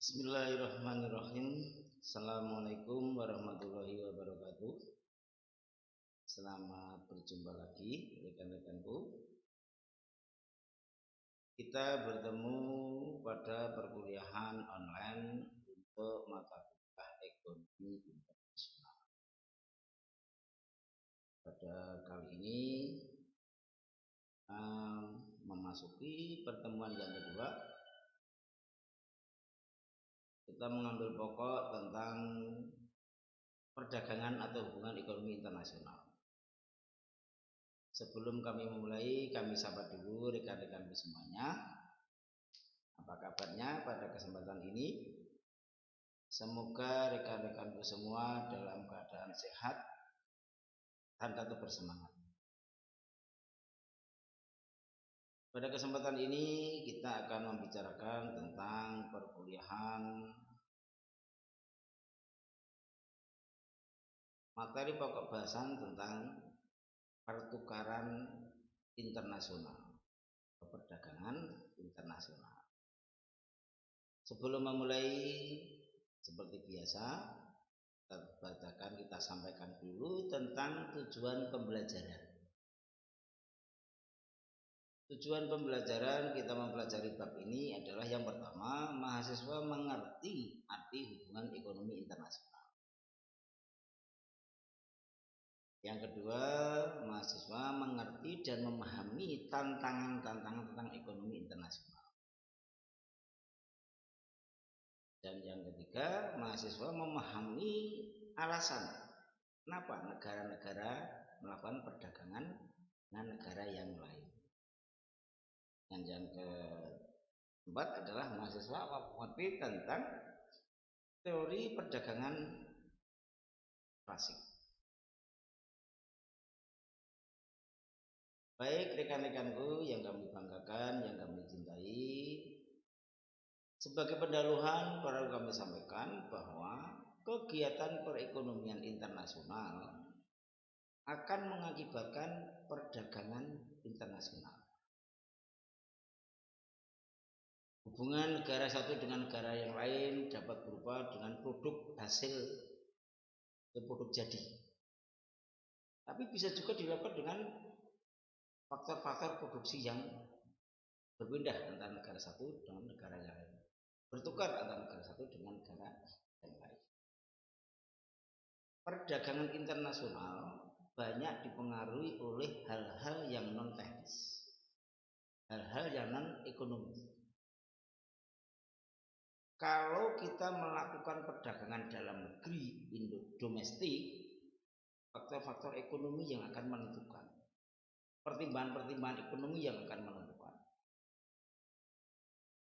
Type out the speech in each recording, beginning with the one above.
Bismillahirrahmanirrahim. Assalamualaikum warahmatullahi wabarakatuh. Selamat berjumpa lagi rekan-rekanku. Kita bertemu pada perkuliahan online untuk mata kuliah ekonomi internasional. Pada kali ini memasuki pertemuan yang kedua, kita mengambil pokok tentang perdagangan atau hubungan ekonomi internasional. Sebelum kami memulai, kami sapa dulu rekan-rekanku semuanya. Apa kabarnya pada kesempatan ini? Semoga rekan-rekanku semua dalam keadaan sehat dan tetap bersemangat. Pada kesempatan ini kita akan membicarakan tentang perkuliahan materi pokok bahasan tentang pertukaran internasional, perdagangan internasional. Sebelum memulai, seperti biasa, kita sampaikan dulu tentang tujuan pembelajaran. Tujuan pembelajaran kita mempelajari bab ini adalah yang pertama, mahasiswa mengerti arti hubungan ekonomi internasional. Yang kedua, mahasiswa mengerti dan memahami tantangan-tantangan tentang ekonomi internasional. Dan yang ketiga, mahasiswa memahami alasan kenapa negara-negara melakukan perdagangan dengan negara yang lain. Dan yang keempat adalah mahasiswa mengerti tentang teori perdagangan klasik. Baik rekan-rekanku yang kami banggakan, yang kami cintai, sebagai pendahuluan perlu kami sampaikan bahwa kegiatan perekonomian internasional akan mengakibatkan perdagangan internasional. Hubungan negara satu dengan negara yang lain dapat berupa dengan produk hasil atau produk jadi. Tapi bisa juga dilakukan dengan faktor-faktor produksi yang berpindah antara negara satu dengan negara yang lain, bertukar antara negara satu dengan negara yang lain. Perdagangan internasional banyak dipengaruhi oleh hal-hal yang non teknis, hal-hal yang non ekonomi. Kalau kita melakukan perdagangan dalam negeri domestik, faktor-faktor ekonomi yang akan menentukan, pertimbangan-pertimbangan ekonomi yang akan menentukan.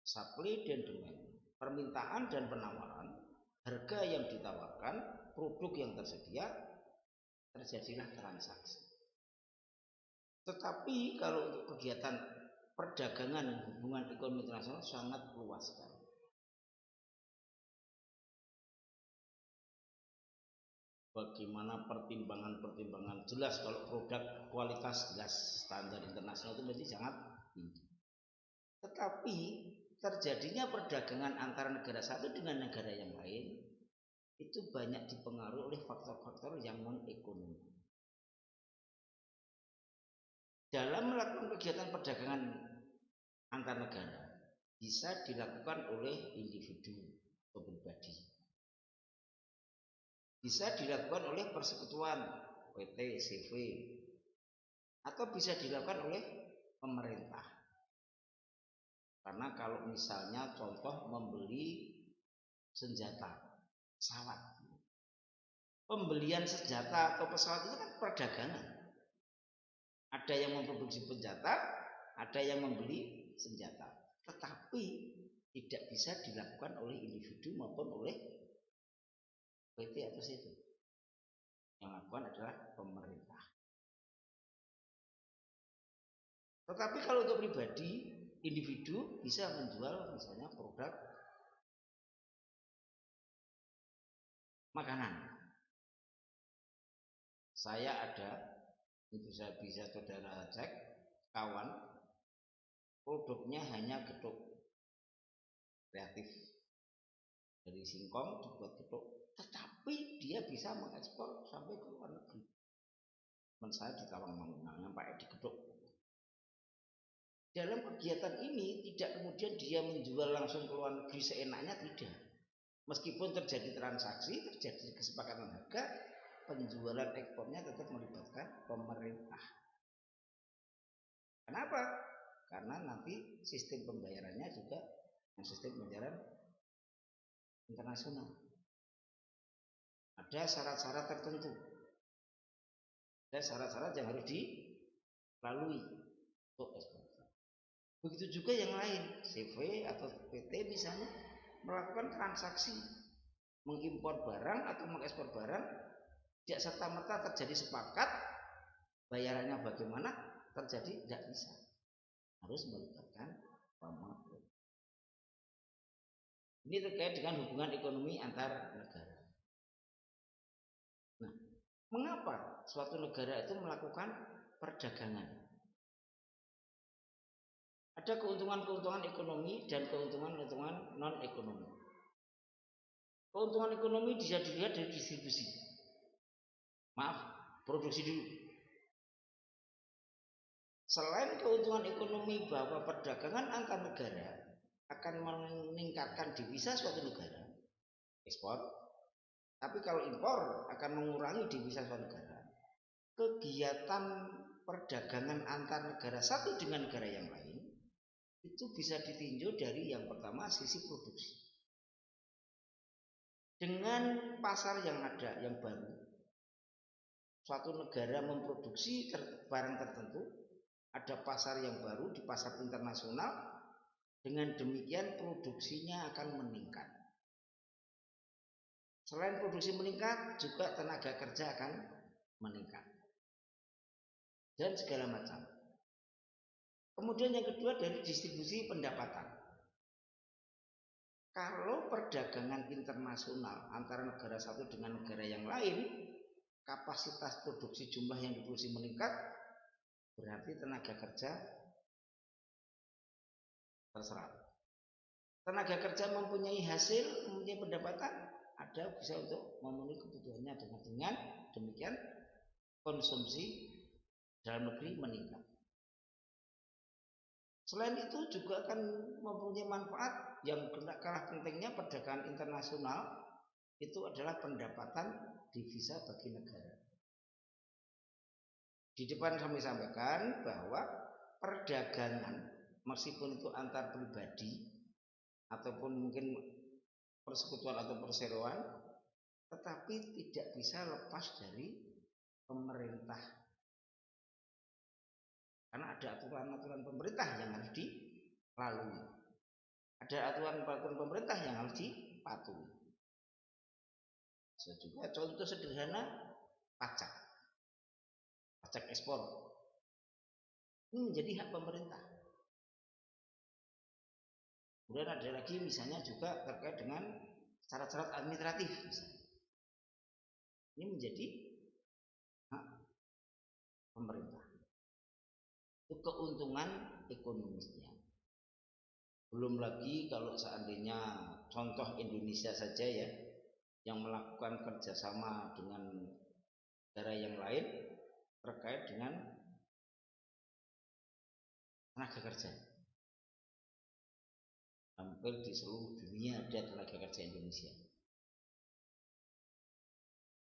Supply dan demand, permintaan dan penawaran, harga yang ditawarkan, produk yang tersedia, terjadilah transaksi. Tetapi kalau untuk kegiatan perdagangan hubungan ekonomi internasional sangat luas sekali. Bagaimana pertimbangan-pertimbangan jelas kalau produk kualitas jelas standar internasional itu berarti sangat tinggi. Tetapi terjadinya perdagangan antara negara satu dengan negara yang lain itu banyak dipengaruhi oleh faktor-faktor yang non ekonomi. Dalam melakukan kegiatan perdagangan antar negara bisa dilakukan oleh individu atau pribadi, bisa dilakukan oleh persekutuan PT, CV, atau bisa dilakukan oleh pemerintah. Karena kalau misalnya contoh membeli senjata, pesawat, pembelian senjata atau pesawat itu kan perdagangan. Ada yang memproduksi senjata, ada yang membeli senjata. Tetapi tidak bisa dilakukan oleh individu maupun oleh PT atau CV. Yang lakukan adalah pemerintah. Tetapi kalau untuk pribadi, individu bisa menjual misalnya produk makanan. Saya ada, itu saya bisa saudara cek, kawan, produknya hanya getuk kreatif. dari singkong dibuat gedok, tetapi dia bisa mengekspor sampai ke luar negeri. Teman saya di Tawangmangu pakai di gedok. Dalam kegiatan ini tidak kemudian dia menjual langsung ke luar negeri seenaknya, tidak. Meskipun terjadi transaksi, terjadi kesepakatan harga, penjualan ekspornya tetap melibatkan pemerintah. Kenapa? Karena nanti sistem pembayarannya juga sistem pembayaran internasional. Ada syarat-syarat tertentu. Ada syarat-syarat yang harus dilalui untuk ekspor. Begitu juga yang lain, CV atau PT misalnya melakukan transaksi mengimpor barang atau mengekspor barang, tidak serta-merta terjadi sepakat bayarannya bagaimana, terjadi tidak bisa, harus melibatkan pemerintah. Ini terkait dengan hubungan ekonomi antar negara. Nah, mengapa suatu negara itu melakukan perdagangan? Ada keuntungan-keuntungan ekonomi dan keuntungan-keuntungan non-ekonomi. Keuntungan ekonomi bisa dilihat dari distribusi. Maaf, produksi dulu. Selain keuntungan ekonomi bahwa perdagangan antar negara akan meningkatkan devisa suatu negara, ekspor. Tapi kalau impor akan mengurangi devisa suatu negara. Kegiatan perdagangan antar negara satu dengan negara yang lain itu bisa ditinjau dari yang pertama sisi produksi. Dengan pasar yang ada yang baru, suatu negara memproduksi barang tertentu, ada pasar yang baru di pasar internasional, dengan demikian produksinya akan meningkat. Selain produksi meningkat, juga tenaga kerja akan meningkat dan segala macam. Kemudian yang kedua dari distribusi pendapatan. Kalau perdagangan internasional antara negara satu dengan negara yang lain, kapasitas produksi jumlah yang diproduksi meningkat, berarti tenaga kerja terserap. Tenaga kerja mempunyai hasil, mempunyai pendapatan, ada bisa untuk memenuhi kebutuhannya, dengan demikian konsumsi dalam negeri meningkat. Selain itu juga akan mempunyai manfaat yang tidak kalah pentingnya perdagangan internasional, itu adalah pendapatan devisa bagi negara. Di depan kami sampaikan bahwa perdagangan meskipun itu antar pribadi ataupun mungkin persekutuan atau perseroan, tetapi tidak bisa lepas dari pemerintah. Karena ada aturan-aturan pemerintah yang harus dilalui. Ada aturan-aturan pemerintah yang harus dipatuhi. Juga contoh sederhana pajak. Pajak ekspor. Ini menjadi hak pemerintah. Kemudian ada lagi misalnya juga terkait dengan syarat-syarat administratif misalnya. Ini menjadi hak pemerintah. Itu keuntungan ekonomisnya. Belum lagi kalau seandainya contoh Indonesia saja ya, yang melakukan kerjasama dengan negara yang lain terkait dengan tenaga kerja. Hampir di seluruh dunia ada tenaga kerja Indonesia.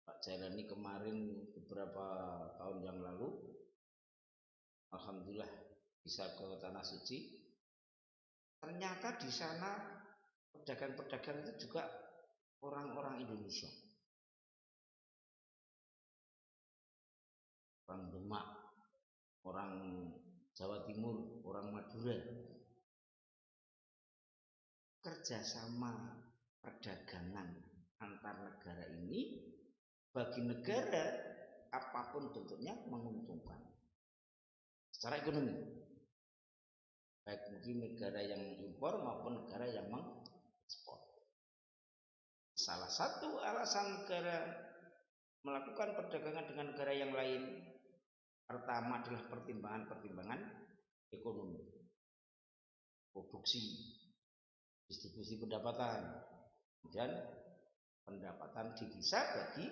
Pak Jailani kemarin beberapa tahun yang lalu, alhamdulillah bisa ke Tanah Suci. Ternyata di sana pedagang-pedagang itu juga orang-orang Indonesia, orang Demak, orang Jawa Timur, orang Madura. Kerjasama perdagangan antar negara ini bagi negara apapun bentuknya menguntungkan secara ekonomi, baik mungkin negara yang impor maupun negara yang mengekspor. Salah satu alasan negara melakukan perdagangan dengan negara yang lain pertama adalah pertimbangan ekonomi, produksi, distribusi pendapatan, dan pendapatan devisa bagi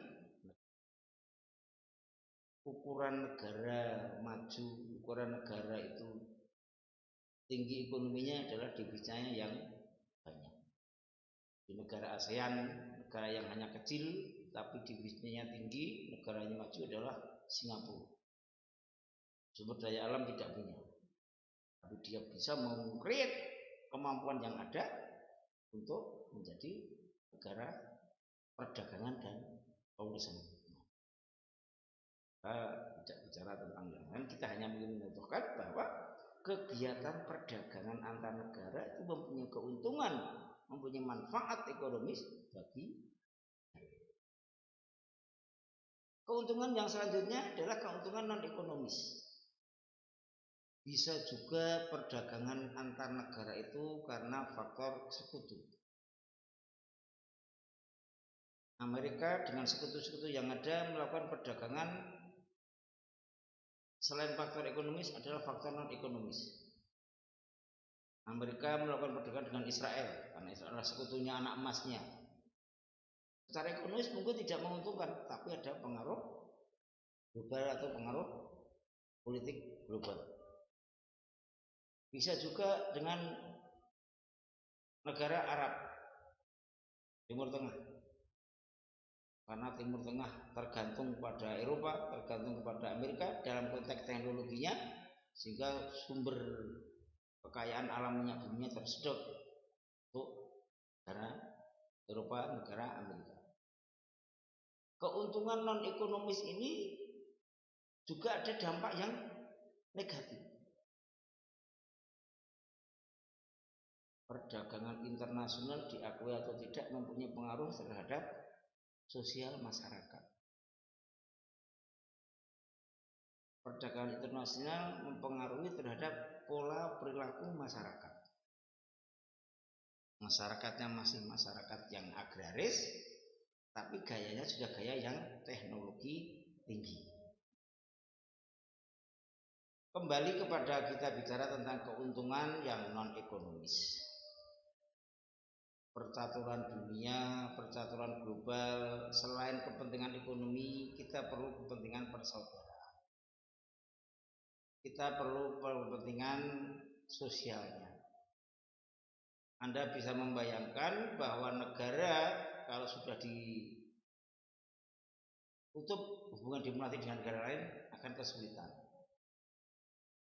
ukuran negara maju, ukuran negara itu tinggi ekonominya adalah devisanya yang banyak. Di negara ASEAN, negara yang hanya kecil tapi devisanya tinggi, negaranya maju adalah Singapura. Sumber daya alam tidak punya, tapi dia bisa mengkreat kemampuan yang ada untuk menjadi negara perdagangan dan keurusan. Kita tidak bicara tentang yang lain, kita hanya menunjukkan bahwa kegiatan perdagangan antar negara itu mempunyai keuntungan, mempunyai manfaat ekonomis bagi. Keuntungan yang selanjutnya adalah keuntungan non ekonomis. Bisa juga perdagangan antar negara itu karena faktor sekutu. Amerika dengan sekutu-sekutu yang ada melakukan perdagangan selain faktor ekonomis adalah faktor non ekonomis. Amerika melakukan perdagangan dengan Israel karena Israel adalah sekutunya anak emasnya. Secara ekonomis mungkin tidak menguntungkan, tapi ada pengaruh global atau pengaruh politik global. Bisa juga dengan negara Arab Timur Tengah, karena Timur Tengah tergantung pada Eropa, tergantung kepada Amerika dalam konteks teknologinya, sehingga sumber kekayaan alam minyak bumi tersedot untuk negara Eropa, negara Amerika. Keuntungan non ekonomis ini juga ada dampak yang negatif. Perdagangan internasional diakui atau tidak mempunyai pengaruh terhadap sosial masyarakat. Perdagangan internasional mempengaruhi terhadap pola perilaku masyarakat. Masyarakatnya masih masyarakat yang agraris, tapi gayanya sudah gaya yang teknologi tinggi. Kembali kepada kita bicara tentang keuntungan yang non ekonomis. Percaturan dunia, percaturan global, selain kepentingan ekonomi, kita perlu kepentingan persaudaraan. Kita perlu kepentingan sosialnya. Anda bisa membayangkan bahwa negara kalau sudah ditutup hubungan diplomatik dengan negara lain akan kesulitan.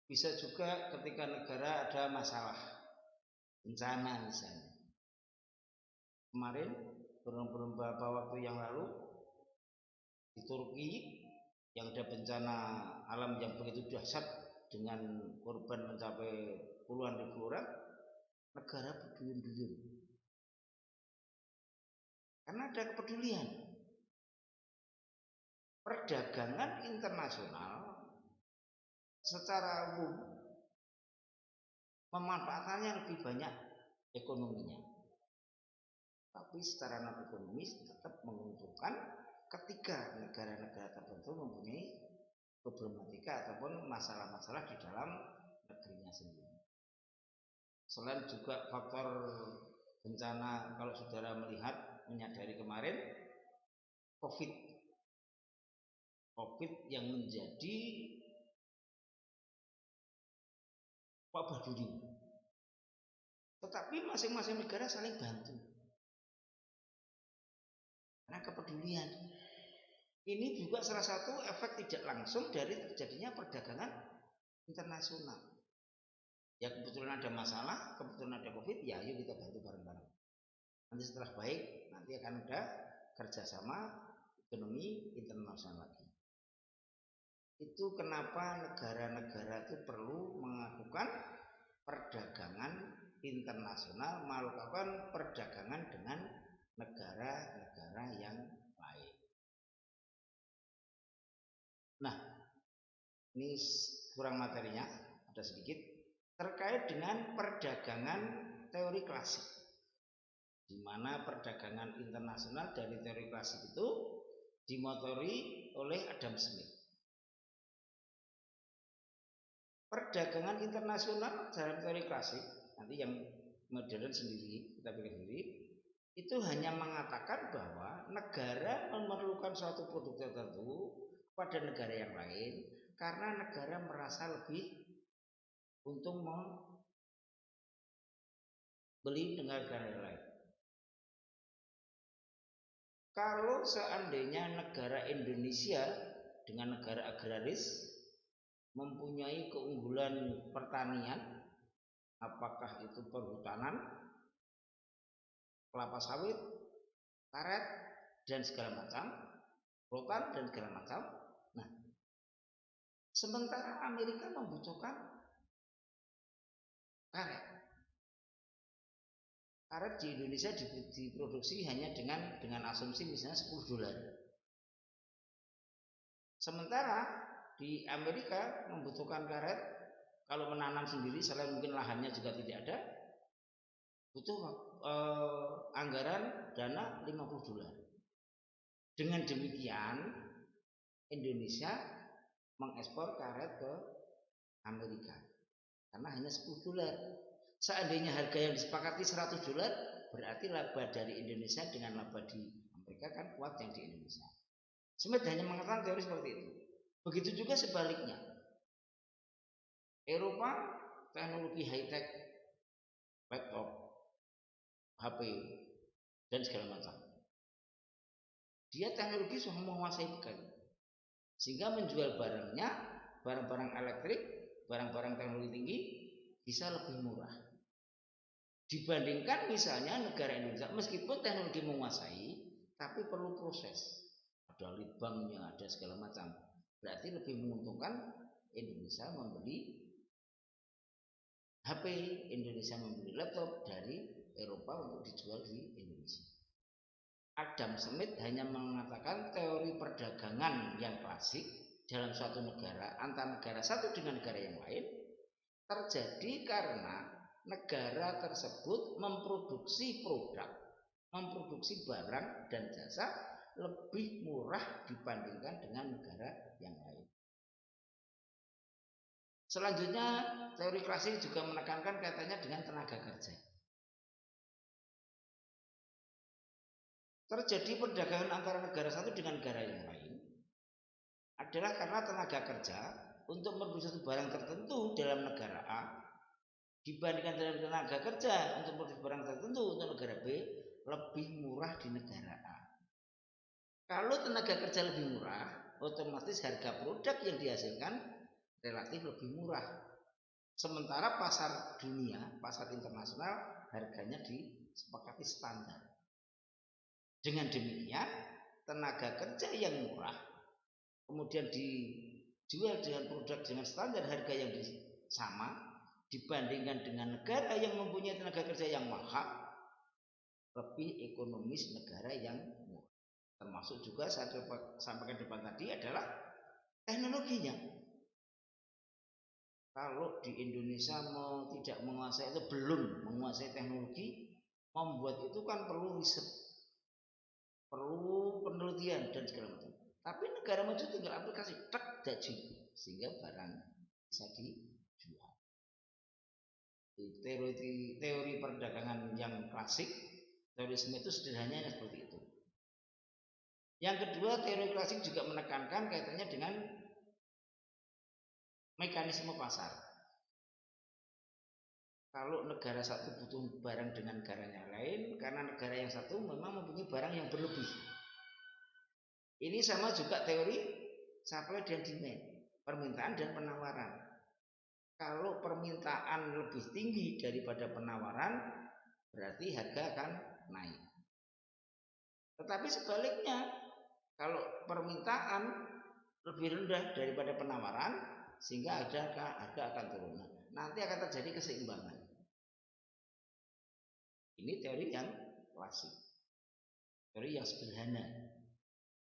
Bisa juga ketika negara ada masalah, bencana misalnya. Kemarin beberapa waktu yang lalu di Turki yang ada bencana alam yang begitu dahsyat dengan korban mencapai puluhan ribu orang, negara berduyun-duyun karena ada kepedulian. Perdagangan internasional secara umum pemanfaatannya lebih banyak ekonominya, tapi secara non ekonomis tetap menguntungkan ketika negara-negara tertentu mempunyai problematika ataupun masalah-masalah di dalam negerinya sendiri. Selain juga faktor bencana, kalau saudara melihat menyadari kemarin COVID yang menjadi wabah dunia, tetapi masing-masing negara saling bantu karena kepedulian. Ini juga salah satu efek tidak langsung dari terjadinya perdagangan internasional. Ya kebetulan ada masalah, kebetulan ada COVID, ya ayo kita bantu bareng-bareng. Nanti setelah baik, nanti akan ada kerjasama ekonomi internasional lagi. Itu kenapa negara-negara itu perlu melakukan perdagangan internasional, melakukan perdagangan dengan negara-negara yang lain. Nah, ini kurang materinya, ada sedikit terkait dengan perdagangan teori klasik, di mana perdagangan internasional dari teori klasik itu dimotori oleh Adam Smith. Perdagangan internasional dalam teori klasik, nanti yang modern sendiri kita pilih sendiri, itu itu hanya mengatakan bahwa negara memerlukan suatu produk tertentu pada negara yang lain karena negara merasa lebih untung membeli dengan negara yang lain. Kalau seandainya negara Indonesia dengan negara agraris mempunyai keunggulan pertanian, apakah itu perhutanan, kelapa sawit, karet, dan segala macam, rotan dan segala macam. Nah, sementara Amerika membutuhkan karet. Karet di Indonesia diproduksi hanya dengan asumsi misalnya $10. Sementara di Amerika membutuhkan karet, kalau menanam sendiri selain mungkin lahannya juga tidak ada, butuh anggaran dana $50. Dengan demikian Indonesia mengekspor karet ke Amerika karena hanya $10. Seandainya harga yang disepakati $100, berarti laba dari Indonesia dengan laba di Amerika kan kuat yang di Indonesia. Smith hanya mengatakan teori seperti itu. Begitu juga sebaliknya. Eropa teknologi high-tech, laptop, HP, dan segala macam. Dia teknologi sudah menguasai sekali. Sehingga menjual barangnya, barang-barang elektrik, barang-barang teknologi tinggi bisa lebih murah. Dibandingkan misalnya negara Indonesia, meskipun teknologi menguasai, tapi perlu proses. Ada lead banknya, ada segala macam. Berarti lebih menguntungkan Indonesia membeli HP, Indonesia membeli laptop dari Eropa untuk dijual di Indonesia. Adam Smith hanya mengatakan teori perdagangan yang klasik dalam suatu negara, antar negara satu dengan negara yang lain, terjadi karena negara tersebut memproduksi produk, memproduksi barang dan jasa lebih murah dibandingkan dengan negara yang lain. Selanjutnya, teori klasik juga menekankan kaitannya dengan tenaga kerja. Terjadi perdagangan antara negara satu dengan negara yang lain adalah karena tenaga kerja untuk membeli satu barang tertentu dalam negara A dibandingkan dengan tenaga kerja untuk membeli barang tertentu untuk negara B lebih murah di negara A. Kalau tenaga kerja lebih murah, otomatis harga produk yang dihasilkan relatif lebih murah. Sementara pasar dunia, pasar internasional harganya disepakati standar. Dengan demikian, tenaga kerja yang murah kemudian dijual dengan produk dengan standar harga yang sama dibandingkan dengan negara yang mempunyai tenaga kerja yang mahal, lebih ekonomis negara yang murah. Termasuk juga saya sampaikan depan tadi adalah teknologinya. Kalau di Indonesia tidak menguasai itu, belum menguasai teknologi, membuat itu kan perlu riset, perlu penelitian dan segala macam. Tapi negara maju tinggal aplikasi tak jadi sehingga barang bisa dijual. Teori perdagangan yang klasik, teori Smith itu sederhananya seperti itu. Yang kedua, teori klasik juga menekankan kaitannya dengan mekanisme pasar. Kalau negara satu butuh barang dengan negara yang lain, karena negara yang satu memang mempunyai barang yang berlebih. Ini sama juga teori supply dan demand, permintaan dan penawaran. Kalau permintaan lebih tinggi daripada penawaran, berarti harga akan naik. Tetapi sebaliknya, kalau permintaan lebih rendah daripada penawaran, sehingga harga akan turun. Nanti akan terjadi keseimbangan. Ini teori yang klasik, teori yang sederhana.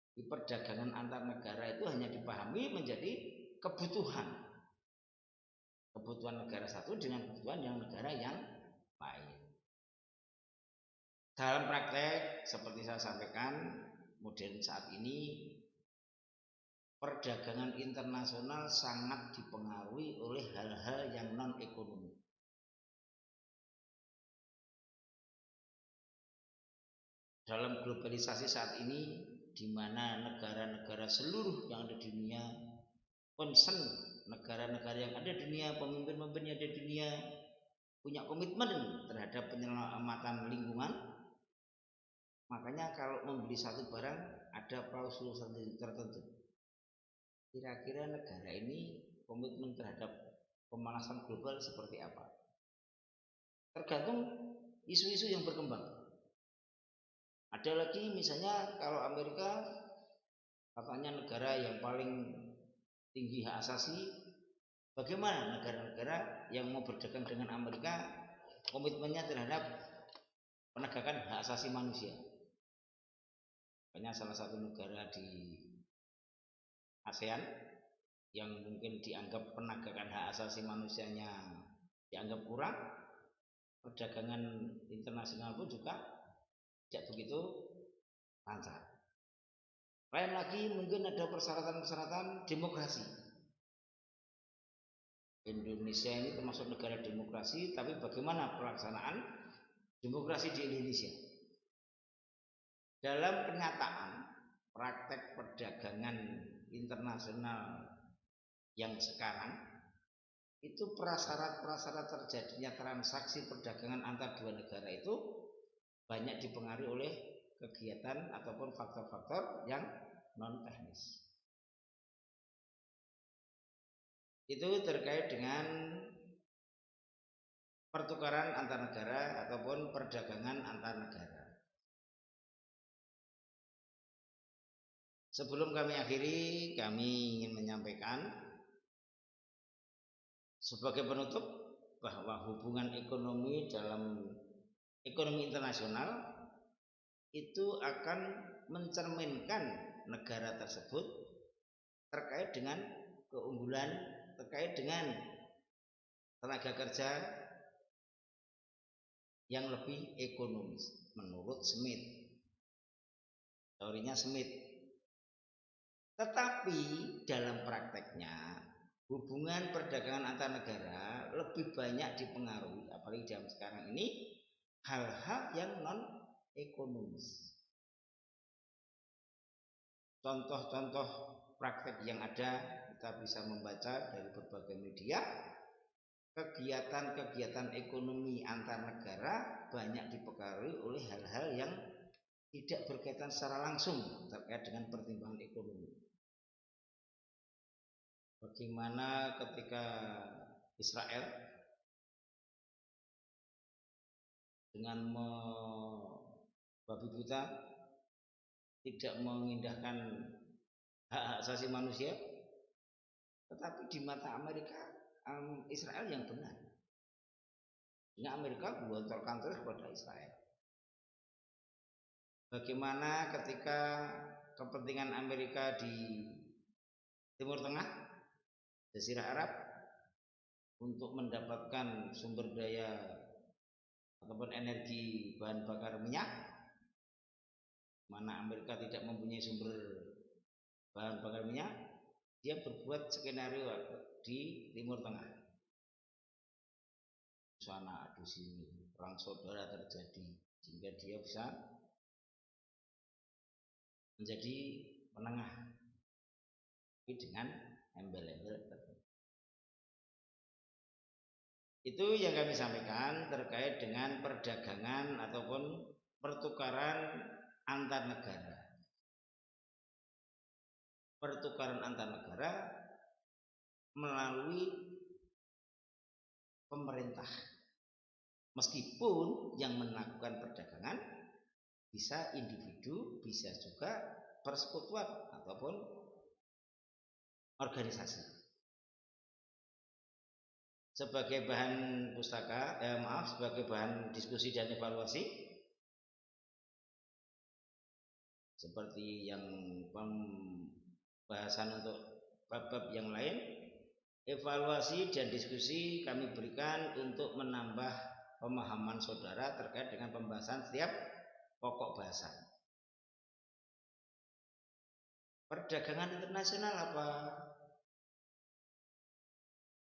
Di perdagangan antar negara itu hanya dipahami menjadi kebutuhan negara satu dengan kebutuhan yang negara yang lain. Dalam praktek seperti saya sampaikan, modern saat ini perdagangan internasional sangat dipengaruhi oleh hal-hal yang non ekonomi. dalam globalisasi saat ini, di mana negara-negara seluruh yang ada di dunia concern, negara-negara yang ada di dunia, pemimpin-pemimpin yang ada di dunia punya komitmen terhadap penyelamatan lingkungan. Makanya kalau membeli satu barang ada klausul tertentu. Kira-kira negara ini komitmen terhadap pemanasan global seperti apa? Tergantung isu-isu yang berkembang. Ada lagi misalnya kalau Amerika katanya negara yang paling tinggi hak asasi, bagaimana negara-negara yang mau berdagang dengan Amerika komitmennya terhadap penegakan hak asasi manusia? Makanya salah satu negara di ASEAN yang mungkin dianggap penegakan hak asasi manusianya dianggap kurang, perdagangan internasional pun juga tidak begitu lancar. Lain lagi mungkin ada persyaratan-persyaratan demokrasi. Indonesia ini termasuk negara demokrasi, tapi bagaimana pelaksanaan demokrasi di Indonesia? Dalam kenyataan praktek perdagangan internasional yang sekarang itu prasyarat-prasyarat terjadinya transaksi perdagangan antar dua negara itu banyak dipengaruhi oleh kegiatan ataupun faktor-faktor yang non teknis. Itu terkait dengan pertukaran antar negara ataupun perdagangan antar negara. Sebelum kami akhiri, kami ingin menyampaikan sebagai penutup bahwa hubungan ekonomi dalam ekonomi internasional itu akan mencerminkan negara tersebut terkait dengan keunggulan, terkait dengan tenaga kerja yang lebih ekonomis menurut Smith. Teorinya Smith. Tetapi dalam prakteknya hubungan perdagangan antar negara lebih banyak dipengaruhi, apalagi dalam sekarang ini, hal-hal yang non ekonomis. Contoh-contoh praktek yang ada kita bisa membaca dari berbagai media. Kegiatan-kegiatan ekonomi antar negara banyak dipengaruhi oleh hal-hal yang tidak berkaitan secara langsung terkait dengan pertimbangan ekonomi. Bagaimana ketika Israel dengan babi buta tidak mengindahkan hak asasi manusia, tetapi di mata Amerika Israel yang benar. Ini Amerika gelontorkan terus kepada Israel. Bagaimana ketika kepentingan Amerika di Timur Tengah, Jazirah Arab, untuk mendapatkan sumber daya ataupun energi bahan bakar minyak, mana Amerika tidak mempunyai sumber bahan bakar minyak, dia berbuat skenario di Timur Tengah. Sana adu sini, perang saudara terjadi, sehingga dia bisa menjadi penengah dengan embel-embel tertentu. Itu yang kami sampaikan terkait dengan perdagangan ataupun pertukaran antar negara. Pertukaran antar negara melalui pemerintah. Meskipun yang melakukan perdagangan bisa individu, bisa juga persekutuan ataupun organisasi. Sebagai bahan sebagai bahan diskusi dan evaluasi, seperti yang pembahasan untuk bab-bab yang lain, evaluasi dan diskusi kami berikan untuk menambah pemahaman saudara terkait dengan pembahasan setiap pokok bahasan. Perdagangan internasional apa?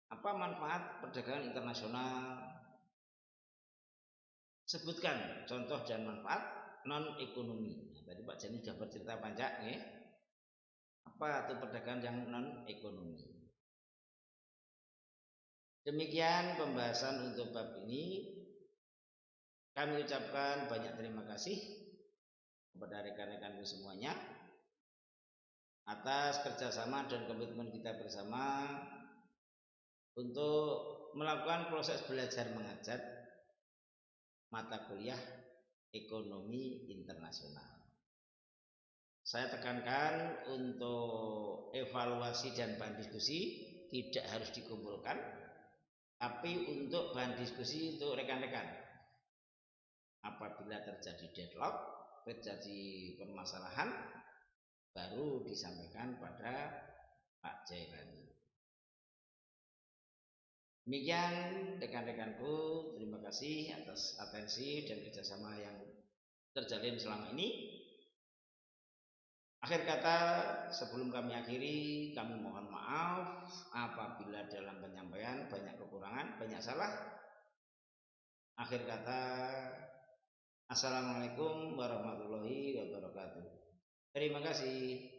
Apa manfaat perdagangan internasional? Sebutkan contoh dan manfaat, non ekonomi. Nah, tadi Pak Jani sudah bercerita banyak, ya. Apa itu perdagangan yang non ekonomi? Demikian pembahasan untuk bab ini. Kami ucapkan banyak terima kasih kepada rekan-rekanku semuanya atas kerjasama dan komitmen kita bersama untuk melakukan proses belajar mengajar mata kuliah ekonomi internasional. Saya tekankan untuk evaluasi dan bahan diskusi tidak harus dikumpulkan, tapi untuk bahan diskusi untuk rekan-rekan. Apabila terjadi deadlock, terjadi permasalahan, baru disampaikan pada Pak Jailani. Demikian rekan-rekanku, terima kasih atas atensi dan kerjasama yang terjalin selama ini. Akhir kata, sebelum kami akhiri, kami mohon maaf apabila dalam penyampaian banyak kekurangan, banyak salah. Akhir kata, assalamualaikum warahmatullahi wabarakatuh. Terima kasih.